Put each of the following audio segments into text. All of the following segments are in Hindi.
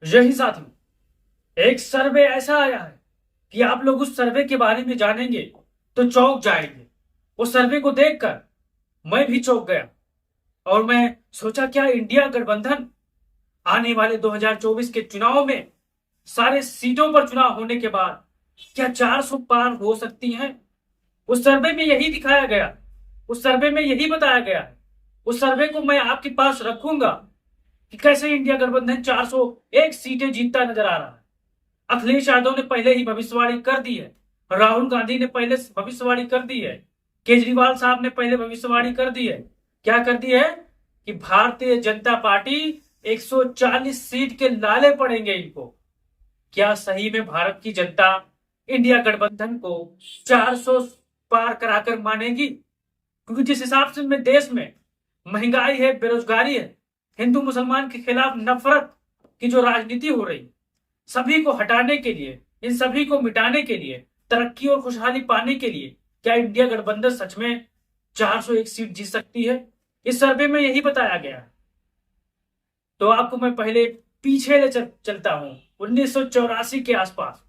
यही साथियों, एक सर्वे ऐसा आया है कि आप लोग उस सर्वे के बारे में जानेंगे तो चौंक जाएंगे। उस सर्वे को देखकर मैं भी चौंक गया और मैं सोचा, क्या इंडिया गठबंधन आने वाले 2024 के चुनाव में सारे सीटों पर चुनाव होने के बाद क्या 400 पार हो सकती हैं? उस सर्वे में यही दिखाया गया, उस सर्वे में यही बताया गया है। उस सर्वे को मैं आपके पास रखूंगा कि कैसे इंडिया गठबंधन 401 सीटें जीतता नजर आ रहा है। अखिलेश यादव ने पहले ही भविष्यवाणी कर दी है, राहुल गांधी ने पहले भविष्यवाणी कर दी है, केजरीवाल साहब ने पहले भविष्यवाणी कर दी है। क्या कर दी है कि भारतीय जनता पार्टी 140 सीट के लाले पड़ेंगे इनको। क्या सही में भारत की जनता इंडिया गठबंधन को 400 पार कराकर मानेगी? क्योंकि जिस हिसाब से में देश में महंगाई है, बेरोजगारी है, हिंदू मुसलमान के खिलाफ नफरत की जो राजनीति हो रही, सभी को हटाने के लिए, इन सभी को मिटाने के लिए, तरक्की और खुशहाली पाने के लिए क्या इंडिया गठबंधन सच में 401 सीट जीत सकती है? इस सर्वे में यही बताया गया है। तो आपको मैं पहले पीछे ले चलता हूं 1984 के आसपास।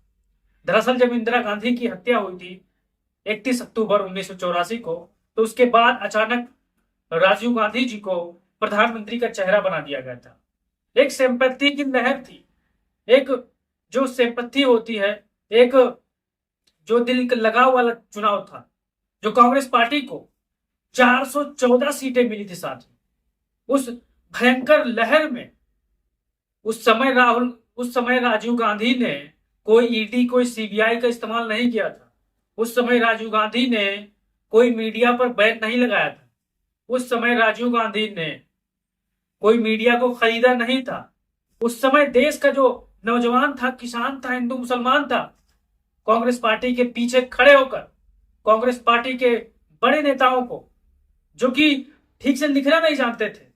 दरअसल जब इंदिरा गांधी की हत्या हुई थी 31 अक्टूबर 1984 को, तो उसके बाद अचानक राजीव गांधी जी को प्रधानमंत्री का चेहरा बना दिया गया था। एक सिंपैथी की लहर थी, एक जो सिंपैथी होती है, एक जो दिल का लगाव वाला चुनाव था, जो कांग्रेस पार्टी को 414 सीटें मिली थी। साथ ही उस भयंकर लहर में उस समय राजीव गांधी ने कोई ईडी, कोई सीबीआई का इस्तेमाल नहीं किया था। उस समय राजीव गांधी ने कोई मीडिया पर बैन नहीं लगाया था। उस समय राजीव गांधी ने कोई मीडिया को खरीदा नहीं था। उस समय देश का जो नौजवान था, किसान था, हिंदू मुसलमान था, कांग्रेस पार्टी के पीछे खड़े होकर कांग्रेस पार्टी के बड़े नेताओं को, जो कि ठीक से लिखना नहीं जानते थे,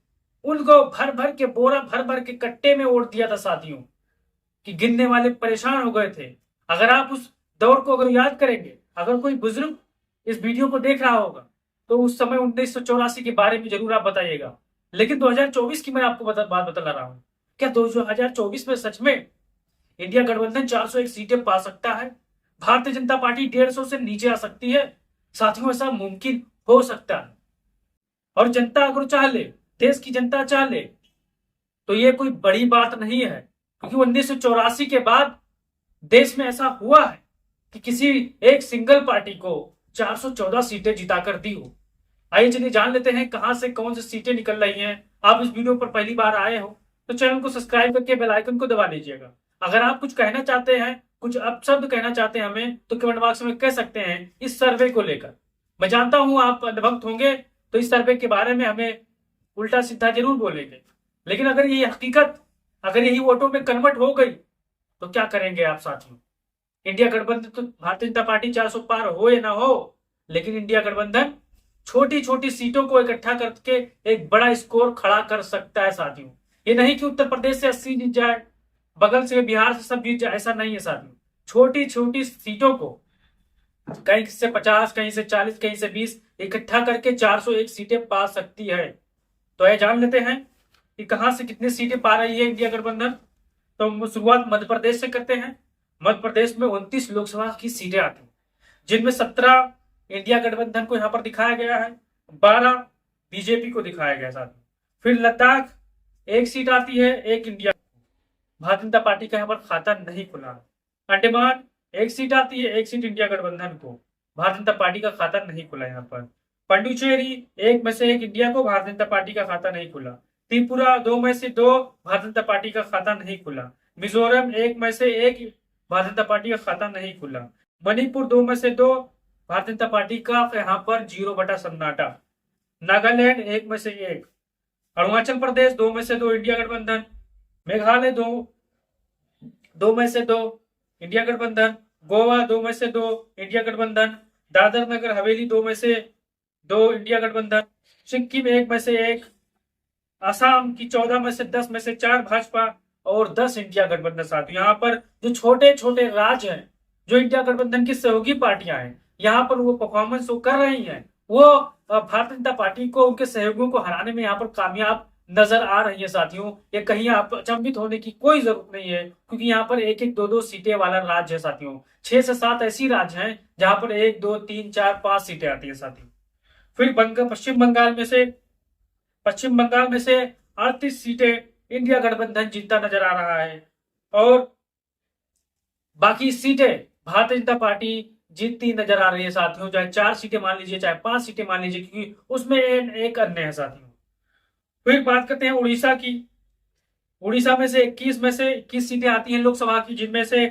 उनको भर भर के बोरा, भर भर के कट्टे में ओढ़ दिया था साथियों, कि गिनने वाले परेशान हो गए थे। अगर आप उस दौर को अगर याद करेंगे, अगर कोई बुजुर्ग इस वीडियो को देख रहा होगा, तो उस समय 1984 के बारे में जरूर आप बताइएगा। लेकिन 2024 की मैं आपको बात बता रहा हूं, क्या 2024 में सच में इंडिया गठबंधन 401 सीटें पा सकता है? भारतीय जनता पार्टी 150 से नीचे आ सकती है? साथियों, ऐसा मुमकिन हो सकता है। और जनता अगर चाह ले, देश की जनता चाह ले, तो ये कोई बड़ी बात नहीं है। क्योंकि 1984 के बाद देश में ऐसा हुआ है कि किसी एक सिंगल पार्टी को 414 सीटें जिताकर दी हो। आइए चलिए जान लेते हैं कहां से कौन सी सीटें निकल रही हैं। आप इस वीडियो पर पहली बार आए हो तो चैनल को सब्सक्राइब करके बेल आइकन को दबा लीजिएगा। अगर आप कुछ कहना चाहते हैं, कुछ अपशब्द कहना चाहते हैं हमें, तो कमेंट बॉक्स में कह सकते हैं इस सर्वे को लेकर। मैं जानता हूं आप अनुभक्त होंगे, तो इस सर्वे के बारे में हमें उल्टा सीधा जरूर बोलेंगे। लेकिन अगर ये हकीकत, अगर यही वोटों में कन्वर्ट हो गई, तो क्या करेंगे आप साथियों? इंडिया गठबंधन तो भारतीय जनता पार्टी 400 पार हो या ना हो, लेकिन इंडिया गठबंधन छोटी छोटी सीटों को इकट्ठा करके एक बड़ा स्कोर खड़ा कर सकता है साथियों। ये नहीं कि उत्तर प्रदेश से 80 जीत जाए, बगल से बिहार से सब जीत जाए, ऐसा नहीं है साथियों। छोटी छोटी सीटों को कहीं से 50, कहीं से 40, कहीं से 20 इकट्ठा करके 401 सीटें पा सकती है। तो ये जान लेते हैं कि कहां से कितनी सीटें पा रही है इंडिया गठबंधन। तो हम शुरुआत मध्य प्रदेश से करते हैं। मध्य प्रदेश में 29 लोकसभा की सीटें आती हैं, जिनमें 17 इंडिया गठबंधन को यहां पर दिखाया गया है, 12 बीजेपी को दिखाया गया साथ में। फिर लद्दाख एक सीट आती है, एक इंडिया, भारतीय जनता पार्टी का यहाँ पर खाता नहीं खुला। अंडमान एक सीट आती है, एक सीट इंडिया गठबंधन को, भारतीय जनता पार्टी का खाता नहीं खुला यहाँ पर। पंडुचेरी एक में से एक इंडिया को, भारतीय जनता पार्टी का खाता नहीं खुला। त्रिपुरा 2 में से 2, भारतीय जनता पार्टी का खाता नहीं खुला। मिजोरम 1 में से 1, भारतीय जनता पार्टी का खाता नहीं खुला। मणिपुर 2 में से 2, भारतीय जनता पार्टी का यहाँ पर 0 बटा सन्नाटा। नागालैंड 1 में से 1। अरुणाचल प्रदेश 2 में से 2 इंडिया गठबंधन। मेघालय 2 में से 2 इंडिया गठबंधन। गोवा 2 में से 2 इंडिया गठबंधन। दादर नगर हवेली 2 में से 2 इंडिया गठबंधन। सिक्किम 1 में से 1। असम की 14 में से 10 में से 4 भाजपा और 10 इंडिया गठबंधन। साथियों, यहाँ पर जो छोटे छोटे राज्य हैं, जो इंडिया गठबंधन की सहयोगी पार्टियां हैं, यहाँ पर वो परफॉर्मेंस वो कर रही हैं, वो भारतीय जनता पार्टी को, उनके सहयोगियों को हराने में यहाँ पर कामयाब नजर आ रही है साथियों। ये कहीं आप अचंभित होने की कोई जरूरत नहीं है, क्योंकि यहाँ पर एक एक दो दो सीटें वाला राज्य है साथियों। 6 से 7 ऐसी राज्य हैं जहां पर 1 2 3 4 5 सीटें आती है साथियों। फिर पश्चिम बंगाल में से 38 सीटें इंडिया गठबंधन जीतता नजर आ रहा है, और बाकी सीटें भारतीय जनता पार्टी जीतती नजर आ रही है साथियों। चाहे 4 सीटें मान लीजिए, चाहे 5 सीटें मान लीजिए, क्योंकि उसमें एक अन्य है साथियों। फिर बात करते हैं उड़ीसा की। उड़ीसा में से 21 सीटें आती हैं लोकसभा की, जिनमें से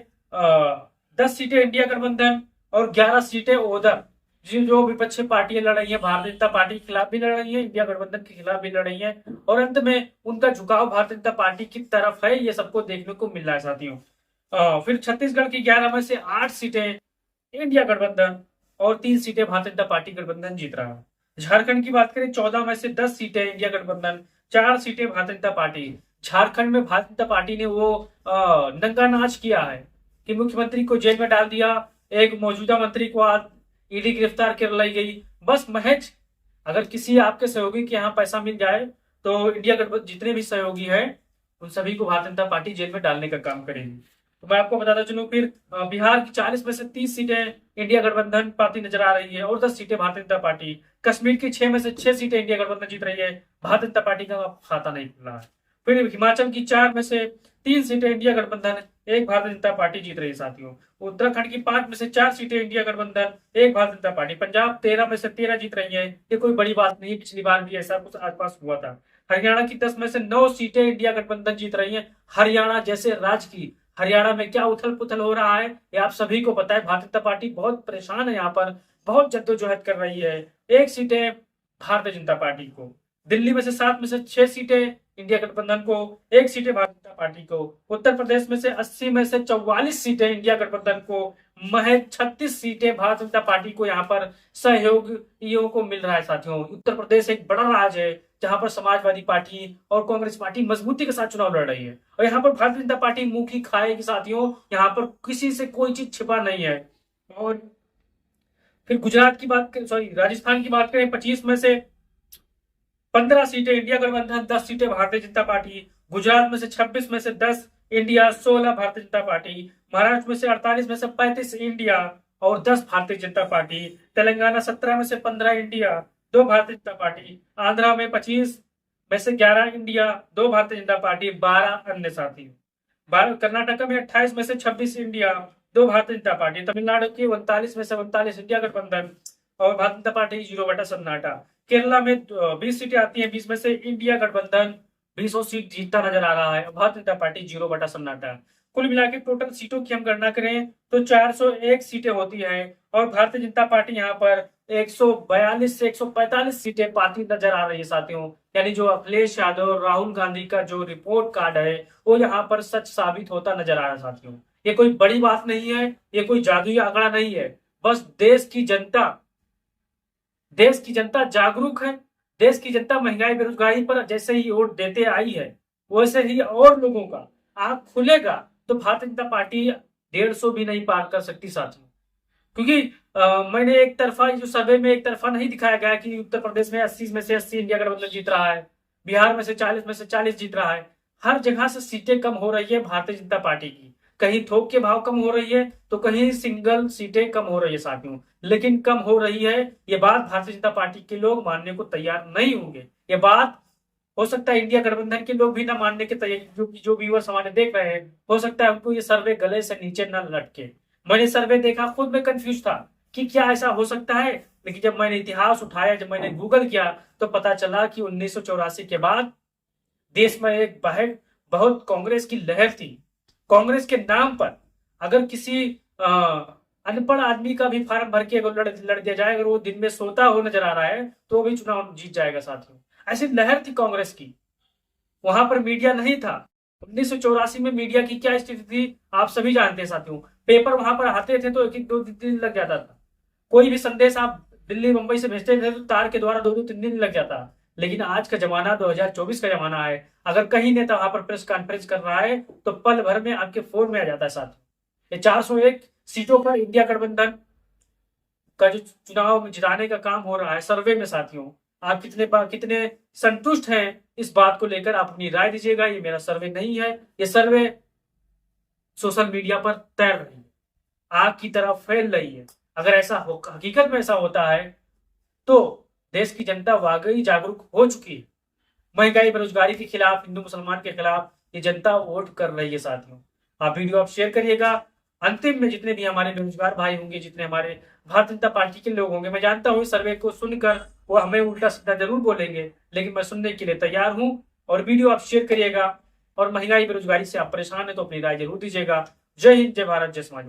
10 सीटें इंडिया गठबंधन और 11 सीटें उधर जो विपक्षी पार्टियां लड़ रही है, भारतीय जनता पार्टी के खिलाफ भी लड़ रही है, इंडिया गठबंधन के खिलाफ भी लड़ रही है, और अंत में उनका झुकाव भारतीय जनता पार्टी की तरफ है, ये सबको देखने को मिल रहा है साथियों। फिर छत्तीसगढ़ की 11 में से 8 सीटें इंडिया गठबंधन और 3 सीटें भारतीय जनता पार्टी गठबंधन जीत रहा है। झारखंड की बात करें, 14 में से 10 सीटें इंडिया गठबंधन, 4 सीटें भारतीय जनता पार्टी। झारखंड में भारतीय जनता पार्टी ने वो नंगा नाच किया है कि मुख्यमंत्री को जेल में डाल दिया, एक मौजूदा मंत्री को आज ईडी गिरफ्तार कर लाई गई। बस महज अगर किसी आपके सहयोगी के यहाँ पैसा मिल जाए तो इंडिया गठबंधन जितने भी सहयोगी हैं उन सभी को भारतीय जनता पार्टी जेल में डालने का काम करेगी। तो मैं आपको बताता चलूं, फिर बिहार की 40 में से 30 सीटें इंडिया गठबंधन पार्टी नजर आ रही है और 10 सीटें भारतीय जनता पार्टी। कश्मीर की 6 में से 6 सीटें इंडिया गठबंधन जीत रही है, भारतीय जनता पार्टी का खाता नहीं खुल रहा है। फिर हिमाचल की 4 में से 3 सीटें इंडिया गठबंधन, एक भारतीय जनता पार्टी जीत रही है साथियों। उत्तराखंड की 5 में से 4 सीटें इंडिया गठबंधन, एक भारतीय जनता पार्टी। पंजाब 13 में से 13 जीत रही है, ये कोई बड़ी बात नहीं, पिछली बार भी ऐसा कुछ आसपास हुआ था। हरियाणा की 10 में से 9 सीटें इंडिया गठबंधन जीत रही है। हरियाणा जैसे राज्य की, हरियाणा में क्या उथल पुथल हो रहा है ये आप सभी को पता है। भारतीय जनता पार्टी बहुत परेशान है, यहाँ पर बहुत जद्दोजहद कर रही है। 1 सीटें भारतीय जनता पार्टी को। दिल्ली में से 7 में से 6 सीटें इंडिया गठबंधन को, 1 सीटें भारतीय जनता पार्टी को। उत्तर प्रदेश में से 80 में से 44 सीटें इंडिया गठबंधन को, महज 36 सीटें भारतीय जनता पार्टी को यहाँ पर सहयोगियों को मिल रहा है साथियों। उत्तर प्रदेश एक बड़ा राज्य है जहां पर समाजवादी पार्टी और कांग्रेस पार्टी मजबूती के साथ चुनाव लड़ रही है, और यहाँ पर भारतीय जनता पार्टी मुंह की खाएगी साथियों। यहाँ पर किसी से कोई चीज छिपा नहीं है। और फिर राजस्थान की बात करें, 25 में से 15 सीटें इंडिया गठबंधन, 10 सीटें भारतीय जनता पार्टी। गुजरात में से 26 में से 10 इंडिया, 16 भारतीय जनता पार्टी। महाराष्ट्र में से 48 में से 35 इंडिया और 10 भारतीय जनता पार्टी। तेलंगाना 17 में से 15 इंडिया, 2 भारतीय जनता पार्टी। आंध्रा में 25 में से 11 इंडिया, 2 भारतीय जनता पार्टी, 12 अन्य साथी। कर्नाटक में 28 में से 26 इंडिया, 2 भारतीय जनता पार्टी। तमिलनाडु की 39 में से 39 इंडिया गठबंधन और भारतीय जनता पार्टी 0 बटा सन्नाटा। केरला में 20 सीटें आती हैं, 20 में से इंडिया गठबंधन 20 सीट जीतता नजर आ रहा है, भारतीय जनता पार्टी 0 बटा सन्नाटा। कुल मिला के टोटल सीटों की हम गणना करें तो 401 सीटें होती हैं, और भारतीय जनता पार्टी यहाँ पर 142 से 145 सीटें पाती नजर आ रही है साथियों। यानी जो अखिलेश यादव, राहुल गांधी का जो रिपोर्ट कार्ड है वो यहाँ पर सच साबित होता नजर आ रहा है साथियों। ये कोई बड़ी बात नहीं है, ये कोई जादुई आंकड़ा नहीं है। बस देश की जनता जागरूक है। देश की जनता महंगाई बेरोजगारी पर जैसे ही वोट देते आई है, वैसे ही और लोगों का आंख खुलेगा तो भारतीय जनता पार्टी 150 भी नहीं पार कर सकती साथियों। क्योंकि मैंने एक तरफा जो सर्वे में एक तरफा नहीं दिखाया गया कि उत्तर प्रदेश में 80 में से 80 इंडिया गठबंधन जीत रहा है, बिहार में से 40 में से 40 जीत रहा है। हर जगह से सीटें कम हो रही है भारतीय जनता पार्टी की। कहीं थोक के भाव कम हो रही है तो कहीं सिंगल सीटें कम हो रही है साथियों, लेकिन कम हो रही है ये बात भारतीय जनता पार्टी के लोग मानने को तैयार नहीं होंगे। ये बात हो सकता है इंडिया गठबंधन के लोग भी ना मानने के तैयार, जो व्यूअर्स हमारे देख रहे हैं, हो सकता है उनको ये सर्वे गले से नीचे न लटके। मैंने सर्वे देखा, खुद में कंफ्यूज था कि क्या ऐसा हो सकता है, लेकिन जब मैंने इतिहास उठाया, जब मैंने गूगल किया तो पता चला कि 1984 के बाद देश में एक बहुत कांग्रेस की लहर थी। कांग्रेस के नाम पर अगर किसी अनपढ़ आदमी का भी फार्म भर के अगर लड़ दिया जाए, अगर वो दिन में सोता हो नजर आ रहा है तो वो भी चुनाव जीत जाएगा साथियों। ऐसी लहर थी कांग्रेस की। वहां पर मीडिया नहीं था। 1984 में मीडिया की क्या स्थिति थी आप सभी जानते हैं साथियों। पेपर वहां पर आते थे तो 1-2 दिन लग जाता था। कोई भी संदेश आप दिल्ली मुंबई से भेजते थे तो तार के द्वारा 2-3 दिन लग जाता। लेकिन आज का जमाना 2024 का जमाना है। अगर कहीं नेता वहां पर प्रेस कॉन्फ्रेंस कर रहा है तो पल भर में आपके फोन में आ जाता है साथियों। ये 401 सीटों पर इंडिया गठबंधन का जो चुनाव जिताने का काम हो रहा है सर्वे में साथियों, आप कितने संतुष्ट हैं इस बात को लेकर आप अपनी राय दीजिएगा। ये मेरा सर्वे नहीं है, ये सर्वे सोशल मीडिया पर तैर रही है, आग की तरह फैल रही है। अगर ऐसा हो, हकीकत में ऐसा होता है तो देश की जनता वाकई जागरूक हो चुकी है। महंगाई बेरोजगारी के खिलाफ, हिंदू मुसलमान के खिलाफ ये जनता वोट कर रही है। साथियों, आप वीडियो आप शेयर करिएगा। अंतिम में जितने भी हमारे बेरोजगार भाई होंगे, जितने हमारे भारतीय जनता पार्टी के लोग होंगे, मैं जानता हूँ इस सर्वे को सुनकर वो हमें उल्टा सीधा जरूर बोलेंगे, लेकिन मैं सुनने के लिए तैयार हूँ। और वीडियो आप शेयर करिएगा। और महंगाई बेरोजगारी से आप परेशान है तो अपनी राय जरूर दीजिएगा। जय हिंद, जय भारत, जय समाज।